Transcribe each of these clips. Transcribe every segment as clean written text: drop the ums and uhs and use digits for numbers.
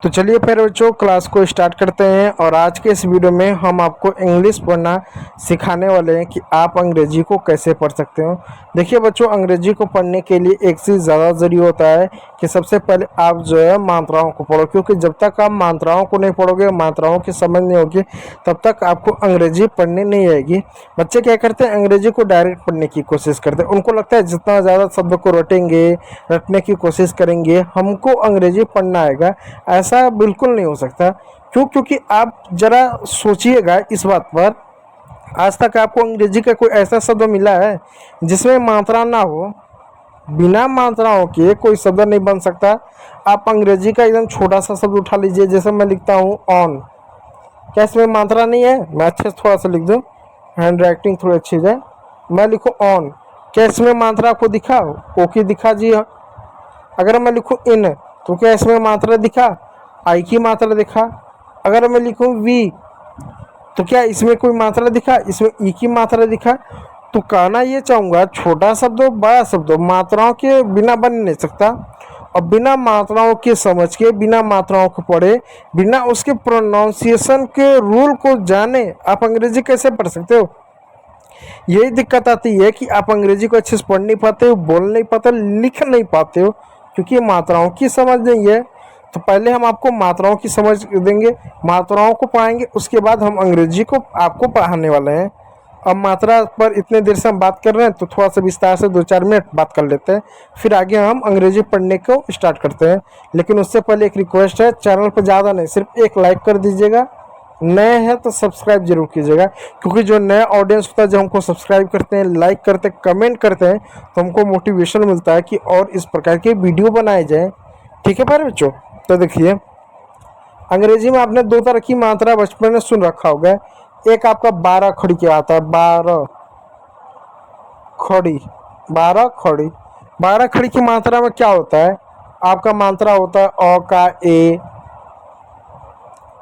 तो चलिए फिर बच्चों क्लास को स्टार्ट करते हैं। और आज के इस वीडियो में हम आपको इंग्लिश पढ़ना सिखाने वाले हैं कि आप अंग्रेजी को कैसे पढ़ सकते हो। देखिए बच्चों, अंग्रेजी को पढ़ने के लिए एक चीज़ ज़्यादा ज़रूरी होता है कि सबसे पहले आप जो है मात्राओं को पढ़ो, क्योंकि जब तक आप मात्राओं को नहीं पढ़ोगे, मात्राओं की समझ नहीं होगी, तब तक आपको अंग्रेजी पढ़ने नहीं आएगी। बच्चे क्या करते हैं, अंग्रेजी को डायरेक्ट पढ़ने की कोशिश करते हैं। उनको लगता है जितना ज़्यादा शब्द को रटेंगे, रटने की कोशिश करेंगे, हमको अंग्रेजी पढ़ना आएगा। ऐसा बिल्कुल नहीं हो सकता। क्योंकि आप ज़रा सोचिएगा इस बात पर, आज तक आपको अंग्रेजी का कोई ऐसा शब्द मिला है जिसमें मात्रा ना हो? बिना मात्राओं के कोई शब्द नहीं बन सकता। आप अंग्रेजी का एकदम छोटा सा शब्द उठा लीजिए, जैसे मैं लिखता हूँ ऑन, क्या इसमें मात्रा नहीं है? मैं अच्छे से थोड़ा सा लिख दूँ, हैंड राइटिंग थोड़ी अच्छी हो जाए। मैं लिखूँ ऑन, क्या इसमें मात्रा आपको दिखा? ओके दिखा जी हाँ। अगर मैं लिखूँ इन, तो क्या इसमें मात्रा दिखा? आई की मात्रा दिखा। अगर मैं लिखूँ वी, तो क्या इसमें कोई मात्रा दिखा? इसमें ई की मात्रा दिखा। तो कहना ये चाहूँगा, छोटा शब्द हो बड़ा शब्द हो, मात्राओं के बिना बन नहीं सकता। और बिना मात्राओं के समझ के, बिना मात्राओं को पढ़े, बिना उसके प्रोनाउंसिएशन के रूल को जाने आप अंग्रेजी कैसे पढ़ सकते हो? यही दिक्कत आती है कि आप अंग्रेजी को अच्छे से पढ़ नहीं पाते हो, बोल नहीं पाते, लिख नहीं पाते हो, क्योंकि मात्राओं की समझ नहीं है। तो पहले हम आपको मात्राओं की समझ देंगे, मात्राओं को पढ़ाएंगे, उसके बाद हम अंग्रेजी को आपको पढ़ाने वाले हैं। अब मात्रा पर इतने देर से हम बात कर रहे हैं, तो थोड़ा सा विस्तार से 2-4 मिनट बात कर लेते हैं, फिर आगे हम अंग्रेजी पढ़ने को स्टार्ट करते हैं। लेकिन उससे पहले एक रिक्वेस्ट है, चैनल पर ज़्यादा नहीं, सिर्फ एक लाइक कर दीजिएगा। नए हैं तो सब्सक्राइब जरूर कीजिएगा, क्योंकि जो नया ऑडियंस होता है, जब हमको सब्सक्राइब करते हैं, लाइक करते हैं, कमेंट करते हैं, तो हमको मोटिवेशन मिलता है कि और इस प्रकार के वीडियो बनाए जाएँ। ठीक है प्यारे बच्चों, तो देखिए अंग्रेजी में आपने 2 तरह की मात्रा बचपन में सुन रखा होगा। एक आपका 12 खड़ी क्या आता है, 12 खड़ी, 12 खड़ी। 12 खड़ी की मात्रा में क्या होता है? आपका मात्रा होता है अ का ए,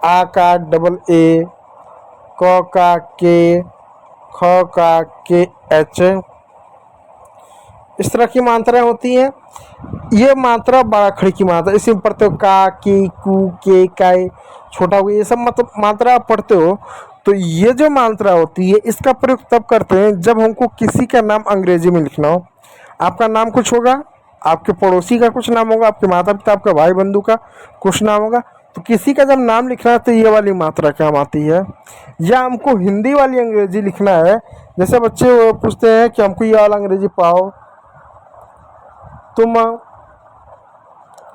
आ का डबल ए, क का के, ख का के एच, इस तरह की मात्राएं होती हैं। ये मात्रा 12 खड़ी की मात्रा, इसमें पढ़ते हो का, की, कु, के, काय, छोटा हुआ, ये सब मतलब मात्रा आप पढ़ते हो। तो ये जो मात्रा होती है, इसका प्रयोग तब करते हैं जब हमको किसी का नाम अंग्रेजी में लिखना हो। आपका नाम कुछ होगा, आपके पड़ोसी का कुछ नाम होगा, आपके माता पिता, आपका भाई बंधु का कुछ नाम होगा, तो किसी का जब नाम लिखना है तो ये वाली मात्रा काम आती है। या हमको हिंदी वाली अंग्रेजी लिखना है, जैसे बच्चे पूछते हैं कि हमको ये वाला अंग्रेजी पाओ, तुम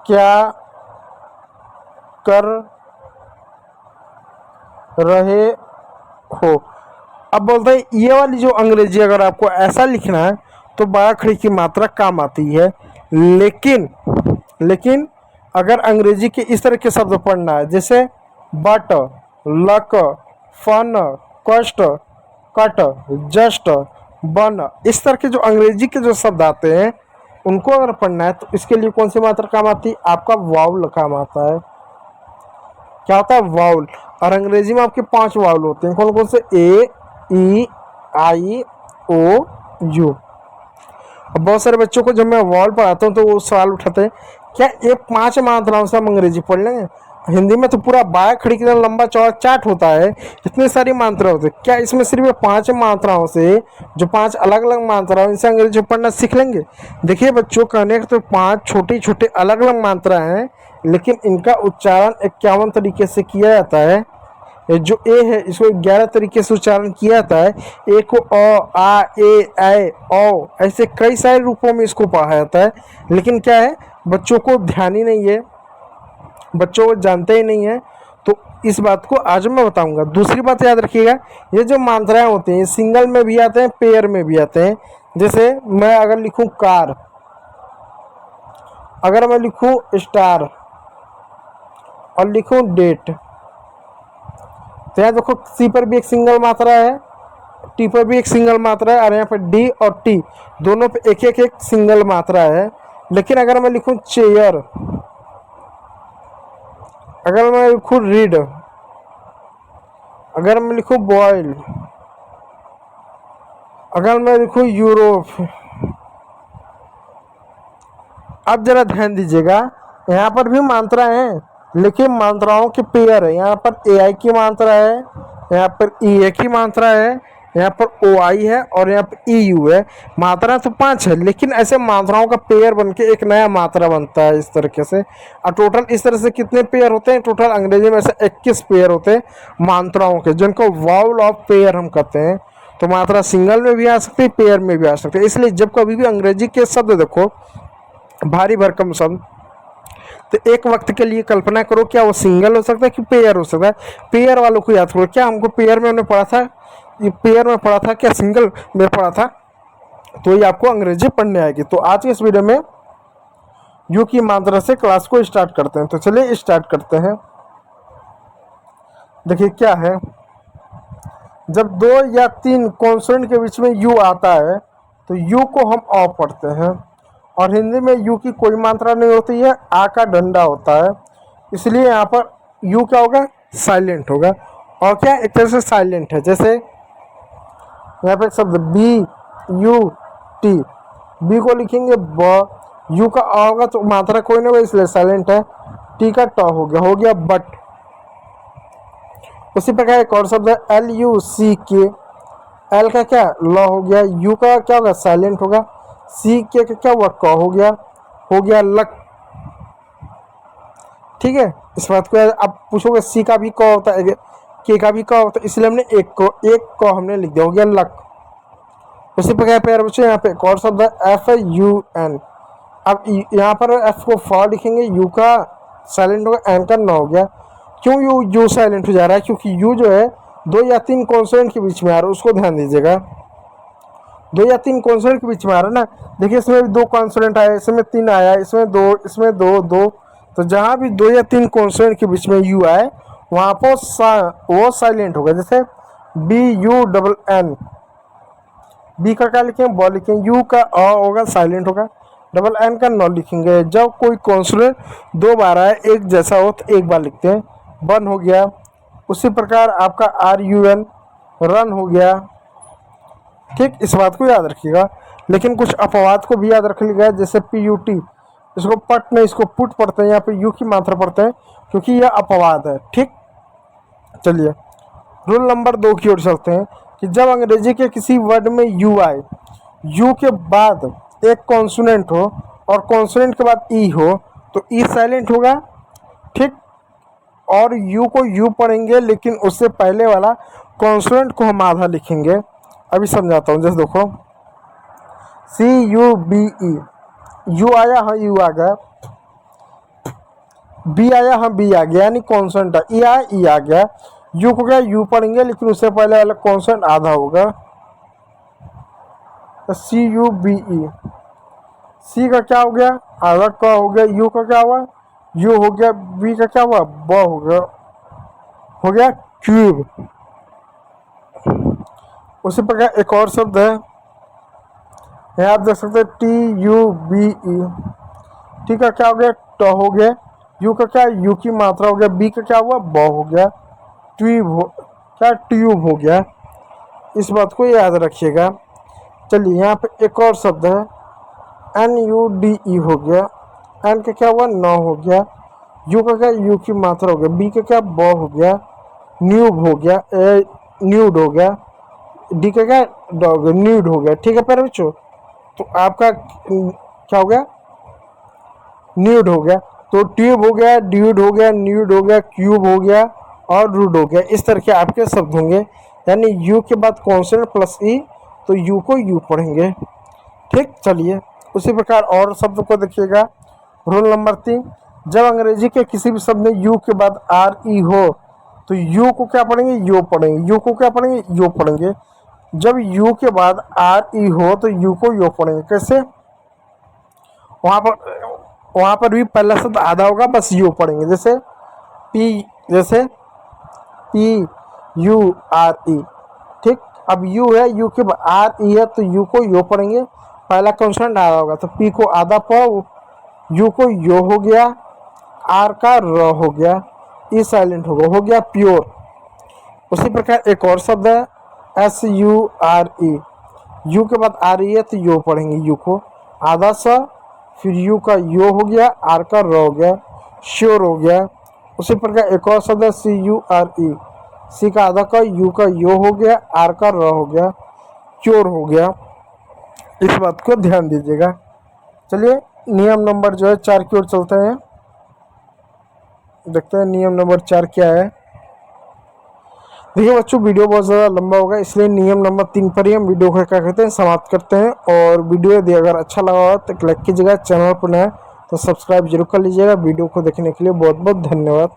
क्या कर रहे हो। अब बोलते हैं ये वाली जो अंग्रेजी अगर आपको ऐसा लिखना है तो 12 खड़ी की मात्रा काम आती है। लेकिन अगर अंग्रेजी के इस तरह के शब्द पढ़ना है, जैसे बट, लक, फन, कष्ट, कट, जस्ट, बन, इस तरह के जो अंग्रेजी के जो शब्द आते हैं, उनको अगर पढ़ना है तो इसके लिए कौन सी मात्रा काम आती है? आपका वाउल काम आता है। क्या होता है? वाउल। और अंग्रेजी में आपके 5 वाउल होते हैं, कौन कौन से? ए, ई, आई, ओ, यू। अब बहुत सारे बच्चों को जब मैं वाउल पढ़ाता हूँ तो वो सवाल उठाते हैं, क्या ये 5 मात्राओं से हम अंग्रेजी पढ़ लेंगे? हिंदी में तो पूरा 12 खड़ी की लंबा चौड़ा चार्ट होता है, इतनी सारी मात्रा होती है, क्या इसमें सिर्फ 5 मात्राओं से, जो 5 अलग अलग मात्राओं, इनसे अंग्रेजी पढ़ना सीख लेंगे? देखिए बच्चों, कहने के तो 5 छोटी छोटी अलग अलग मात्राएं हैं, लेकिन इनका उच्चारण 51 तरीके से किया जाता है। जो ए है, इसको 11 तरीके से उच्चारण किया जाता है। ए को अ, आ, ए, ऐ, औ, ऐसे कई सारे रूपों में इसको पढ़ा जाता है। लेकिन क्या है, बच्चों को ध्यान ही नहीं है, बच्चों को जानते ही नहीं है। तो इस बात को आज मैं बताऊंगा। दूसरी बात याद रखिएगा, ये जो मात्राएं होती हैं सिंगल में भी आते हैं, पेयर में भी आते हैं। जैसे मैं अगर लिखूं कार, अगर मैं लिखूं स्टार और लिखूं डेट, तो यहाँ देखो सी पर भी एक सिंगल मात्रा है, टी पर भी एक सिंगल मात्रा है, और यहाँ पर डी और टी दोनों पे एक एक एक सिंगल मात्रा है। लेकिन अगर मैं लिखूं चेयर, अगर मैं लिखूं रीड, अगर मैं लिखूं बॉयल, अगर मैं लिखूं यूरोप, अब जरा ध्यान दीजिएगा, यहाँ पर भी मात्रा है, लेकिन मात्राओं के पेयर है। यहाँ पर ए आई की मात्रा है, यहाँ पर ई ए की मात्रा है, यहाँ पर ओ आई है और यहाँ पर ई यू है। मात्रा तो 5 है, लेकिन ऐसे मात्राओं का पेयर बन के एक नया मात्रा बनता है इस तरीके से। और टोटल इस तरह से कितने पेयर होते हैं? टोटल अंग्रेजी में ऐसे 21 पेयर होते हैं मात्राओं के, जिनको वाउल ऑफ पेयर हम कहते हैं। तो मात्रा सिंगल में भी आ सकती है, पेयर में भी आ सकती है। इसलिए जब कभी भी अंग्रेजी के शब्द देखो, भारी भरकम शब्द, तो एक वक्त के लिए कल्पना करो क्या वो सिंगल हो सकता है कि पेयर हो सकता है। पेयर वालों को याद करो, क्या हमको पेयर में हमने पढ़ा था, ये पेयर में पढ़ा था, क्या सिंगल में पढ़ा था? तो ये आपको अंग्रेजी पढ़ने आएगी। तो आज के इस वीडियो में यू की मात्रा से क्लास को स्टार्ट करते हैं। तो चलिए स्टार्ट करते हैं। देखिए क्या है, जब 2 या 3 कॉन्सोनेंट के बीच में यू आता है तो यू को हम अ पढ़ते हैं। और हिंदी में यू की कोई मात्रा नहीं होती है, आ का डंडा होता है। इसलिए यहाँ पर यू क्या होगा? साइलेंट होगा। और क्या एक तरह से साइलेंट है, जैसे यहाँ पे एक शब्द बी यू टी, बी को लिखेंगे ब, यू का अ होगा तो मात्रा कोई नहीं होगा इसलिए साइलेंट है। टी का ट हो गया बट। उसी प्रकार एक और शब्द है एल यू सी के, एल का क्या ल हो गया, यू का क्या होगा? साइलेंट होगा। सी के का क्या हुआ? क हो गया लक। ठीक है, इस बात को अब पूछोगे सी का भी क होता है, के का भी क होता है, इसलिए हमने एक क हमने लिख दिया, हो गया लक। उसी प्रकार प्यारे बच्चों यहाँ पे एक और शब्द है एफ यू एन। अब यहाँ पर एफ को फ लिखेंगे, यू का साइलेंट होगा, एन का न हो गया। क्यों यू साइलेंट हो जा रहा है? क्योंकि यू जो है 2 या 3 कॉन्सोनेंट के बीच में आ रहा है, उसको ध्यान दीजिएगा। 2 या 3 कॉन्सोनेंट के बीच में आ रहा है ना। देखिए इसमें भी 2 कॉन्सोनेंट आया, इसमें 3 आया, इसमें 2, इसमें 2। तो जहाँ भी 2 या 3 कॉन्सोनेंट के बीच में यू आए वहाँ पर वो साइलेंट होगा। जैसे B U double N, B का क्या लिखेंगे? ब लिखेंगे, यू का अ होगा साइलेंट होगा, डबल एन का न लिखेंगे। जब कोई कॉन्सोनेंट 2 बार आए एक जैसा हो तो एक बार लिखते हैं, बन हो गया। उसी प्रकार आपका आर यू एन रन हो गया। ठीक, इस बात को याद रखिएगा। लेकिन कुछ अपवाद को भी याद रख लिएगा, जैसे पी यू टी, इसको पट नहीं इसको पुट पढ़ते हैं, यहाँ पे यू की मात्रा पढ़ते हैं क्योंकि यह अपवाद है। ठीक, चलिए रूल नंबर 2 की ओर चलते हैं कि जब अंग्रेजी के किसी वर्ड में यू आए, यू के बाद एक कॉन्सोनेंट हो और कॉन्सोनेंट के बाद ई हो तो ई साइलेंट होगा। ठीक, और यू को यू पढ़ेंगे लेकिन उससे पहले वाला कॉन्सोनेंट को हम आधा लिखेंगे। अभी समझाता हूँ, जैसे देखो सी यू बी ई, यू आया, हाँ यू आ गया, बी आया, हाँ बी आ गया, यानी कॉन्सोनेंट है, ई आया, ई आ गया। यू को क्या यू पढ़ेंगे लेकिन उससे पहले वाला कॉन्सोनेंट आधा होगा, सी यू बी ई। सी का क्या हो गया? आधा क हो गया। यू का क्या हुआ? यू हो गया। बी का क्या हुआ? ब हो गया क्यूब। उसी प्रकार एक और शब्द है, यहाँ आप देख सकते हैं T U B E, T का क्या हो गया? ट हो गया। यू का क्या? यू की मात्रा हो गया। बी का क्या हुआ? ब हो गया। ट्यूब हो क्या? ट्यूब हो गया। इस बात को याद रखिएगा। चलिए यहाँ पे एक और शब्द है एन यू डी ई हो गया, एन का क्या हुआ? न हो गया। यू का क्या? यू की मात्रा हो गया। बी का क्या? ब हो गया। न्यूब हो गया, न्यूड हो गया। डी का क्या? डॉग, न्यूड हो गया। ठीक है प्यारे बच्चों, तो आपका क्या हो गया? न्यूड हो गया। तो ट्यूब हो गया, ड्यूड हो गया, न्यूड हो गया, क्यूब हो गया और रूड हो गया। इस तरह के आपके शब्द होंगे, यानी यू के बाद कॉन्सोनेंट प्लस ई, तो यू को यू पढ़ेंगे। ठीक, चलिए उसी प्रकार और शब्द को देखिएगा। रूल नंबर 3, जब अंग्रेजी के किसी भी शब्द में यू के बाद आर ई हो तो यू को क्या पढ़ेंगे? यू पढ़ेंगे। यू को क्या पढ़ेंगे? यू पढ़ेंगे। जब यू के बाद आर ई हो तो यू को यू पढ़ेंगे। कैसे? वहाँ पर भी पहला शब्द आधा होगा, बस यू पढ़ेंगे। जैसे पी यू आर ई। ठीक, अब यू है, यू के बाद आर ई है तो यू को यू पढ़ेंगे, पहला कॉन्सोनेंट आधा होगा तो पी को आधा पढ़ो, यू को यो हो गया, आर का र हो गया, ई साइलेंट हो गया प्योर। उसी प्रकार एक और शब्द है S U R E, you के बाद आर ई है तो यो पढ़ेंगे, यू को आधा सा, फिर यू का यो हो गया, आर का र हो गया, श्योर हो गया। उसी प्रकार एक और शब्द है CURE, सी का आधा का, यू का यो हो गया, आर का र हो गया, क्योर हो गया। इस बात को ध्यान दीजिएगा। चलिए नियम नंबर जो है 4 की ओर चलते हैं, देखते हैं नियम नंबर 4 क्या है। देखिए बच्चों वीडियो बहुत ज़्यादा लंबा होगा, इसलिए नियम नंबर 3 पर ही हम वीडियो को क्या करते हैं समाप्त करते हैं। और वीडियो यदि अगर अच्छा लगा हो तो लाइक कीजिएगा, चैनल पर नया तो सब्सक्राइब जरूर कर लीजिएगा। वीडियो को देखने के लिए बहुत बहुत धन्यवाद।